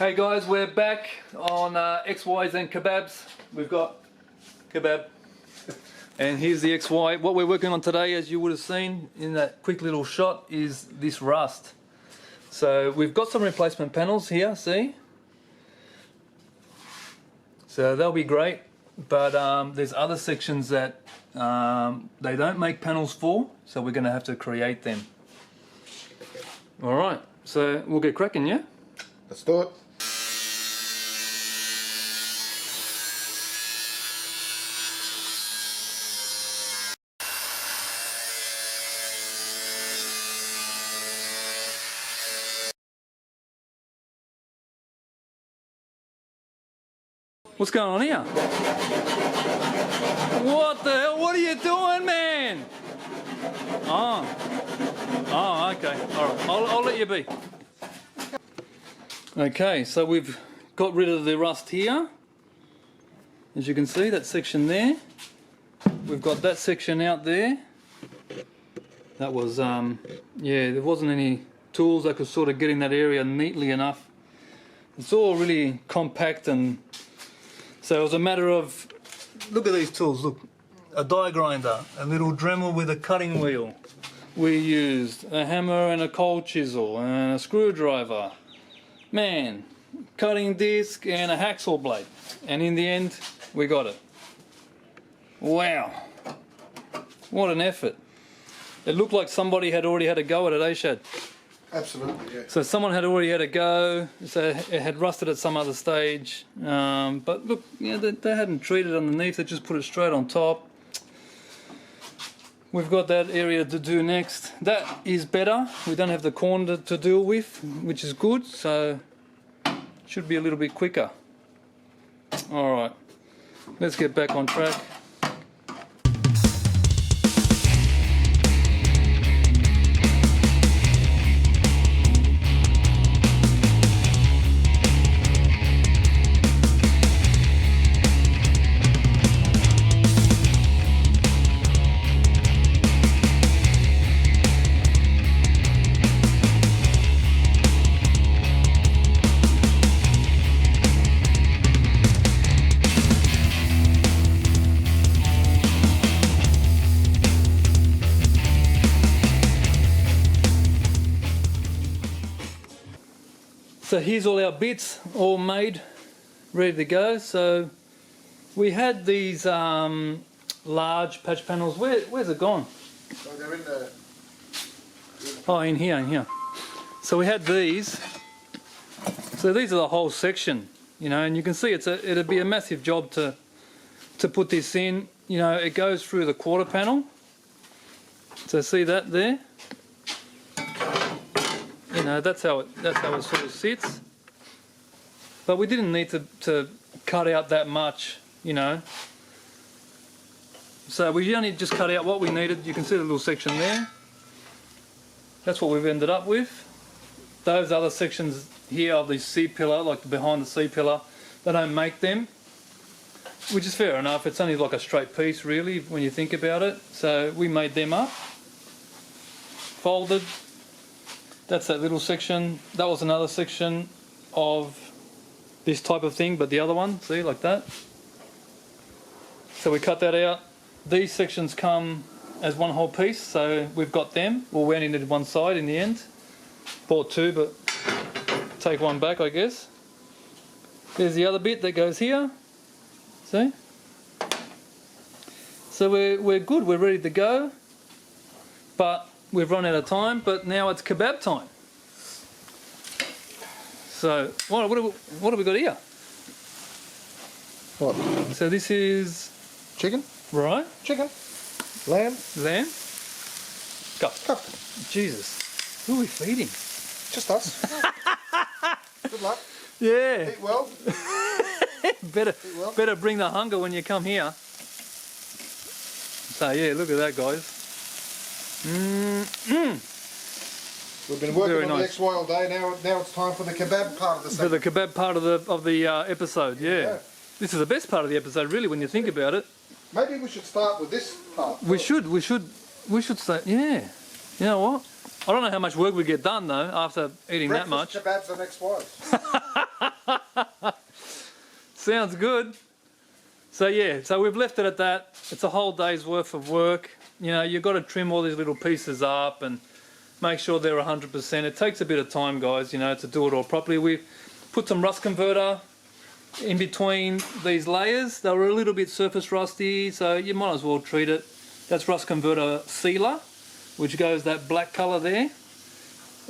Hey guys, we're back on XYs and Kebabs. We've got Kebab and here's the XY. What we're working on today, as you would have seen in that quick little shot, is this rust. So we've got some replacement panels here, see? So they'll be great, but there's other sections that they don't make panels for, so we're going to have to create them. Alright, so we'll get cracking, yeah? Let's do it. What's going on here? What the hell? What are you doing, man? Oh, okay. Alright, I'll let you be. Okay, so we've got rid of the rust here. As you can see, that section there. We've got that section out there. That was, yeah, there wasn't any tools that could sort of get in that area neatly enough. It's all really compact, and so it was a matter of, look at these tools, look. A die grinder, a little Dremel with a cutting wheel. We used a hammer and a cold chisel and a screwdriver. Man, cutting disc and a hacksaw blade. And in the end, we got it. Wow. What an effort. It looked like somebody had already had a go at it, eh, Shad? Absolutely, yeah. So someone had already had a go, so it had rusted at some other stage. But look, you know, they hadn't treated underneath, they just put it straight on top. We've got that area to do next. That is better. We don't have the corner to deal with, which is good, so it should be a little bit quicker. Alright, let's get back on track. So here's all our bits, all made, ready to go. So we had these large patch panels. Where's it gone? So they're in the... Oh, in here. So we had these. So these are the whole section, you know, and you can see it'd be a massive job to put this in. You know, it goes through the quarter panel. So see that there? You know, that's how it sort of sits. But we didn't need to cut out that much, you know. So we only just cut out what we needed. You can see the little section there. That's what we've ended up with. Those other sections here of the C-pillar, like behind the C-pillar, they don't make them, which is fair enough. It's only like a straight piece really when you think about it. So we made them up, folded. That's that little section. That was another section of this type of thing, but the other one, see, like that. So we cut that out. These sections come as one whole piece, so we've got them. Well, we only needed one side in the end. Bought two, but take one back, I guess. There's the other bit that goes here. See? So we're good, we're ready to go. But we've run out of time, but now it's kebab time. So, what have we got here? What? So this is... Chicken? Right. Chicken. Lamb. Lamb. Cup. Jesus. Who are we feeding? Just us. Good luck. Yeah. Eat well. Better bring the hunger when you come here. So yeah, look at that, guys. We've been working Very on nice. the XY all day. Now it's time for the kebab part of the For segment. the kebab part of the episode, yeah. This is the best part of the episode, really, when you think about it. Maybe we should start with this part. We should say, yeah. You know what? I don't know how much work we get done though after eating Breakfast, that much. Kebabs and XYs. Sounds good. So yeah, so we've left it at that. It's a whole day's worth of work. You know, you've got to trim all these little pieces up and make sure they're 100%. It takes a bit of time, guys, you know, to do it all properly. We've put some rust converter in between these layers. They were a little bit surface rusty, so you might as well treat it. That's rust converter sealer, which goes that black color there.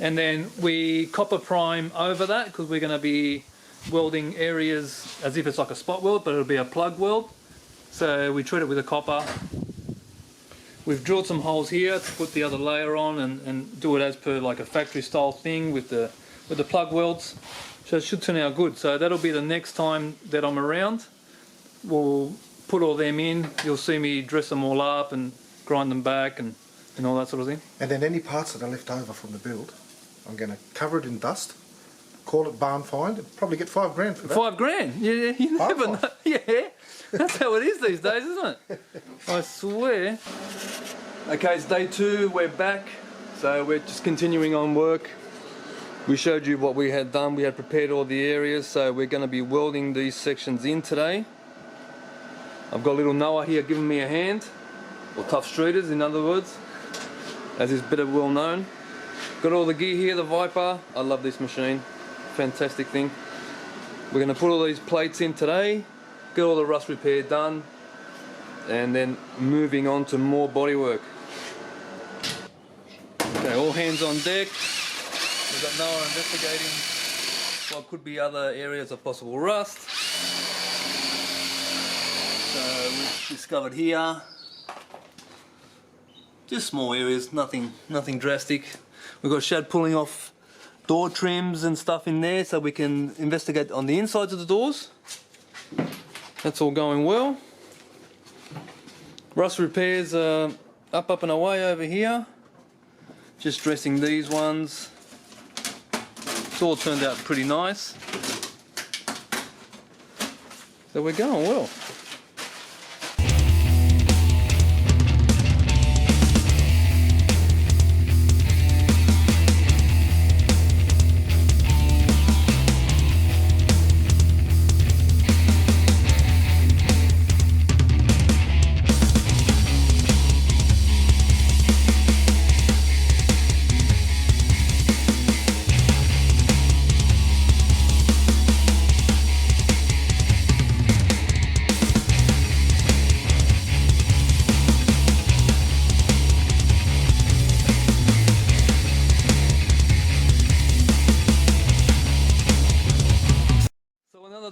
And then we copper prime over that because we're going to be welding areas as if it's like a spot weld, but it'll be a plug weld. So we treat it with a copper. We've drilled some holes here to put the other layer on and do it as per like a factory style thing with the plug welds. So it should turn out good. So that'll be the next time that I'm around. We'll put all them in. You'll see me dress them all up and grind them back and all that sort of thing. And then any parts that are left over from the build, I'm going to cover it in dust, call it barn find, and probably get $5 grand for that. $5 grand? Yeah, you never know. Yeah, that's how it is these days, isn't it? I swear. Okay, it's day 2. We're back. So we're just continuing on work. We showed you what we had done. We had prepared all the areas, so we're going to be welding these sections in today. I've got little Noah here giving me a hand, or Tough Streeters in other words, as is better well known. Got all the gear here, the Viper. I love this machine, fantastic thing. We're going to put all these plates in today, get all the rust repair done, and then moving on to more bodywork. Okay, all hands on deck. We've got Noah investigating what could be other areas of possible rust. So we've discovered here just small areas, nothing drastic. We've got Shad pulling off door trims and stuff in there so we can investigate on the insides of the doors. That's all going well. Rust repairs are up and away over here. Just dressing these ones. It's all turned out pretty nice. So we're going well.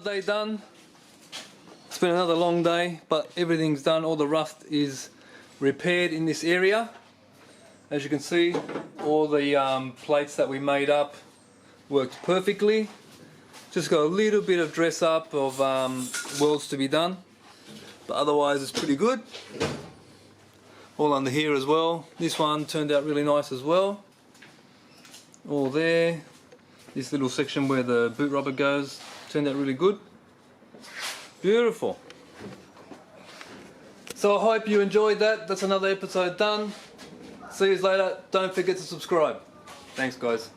Day done. It's been another long day, but everything's done. All the rust is repaired in this area. As you can see, all the plates that we made up worked perfectly. Just got a little bit of dress up of welds to be done, but otherwise it's pretty good. All under here as well. This one turned out really nice as well. All there. This little section where the boot rubber goes turned out really good. Beautiful. So I hope you enjoyed that. That's another episode done. See you later. Don't forget to subscribe. Thanks guys.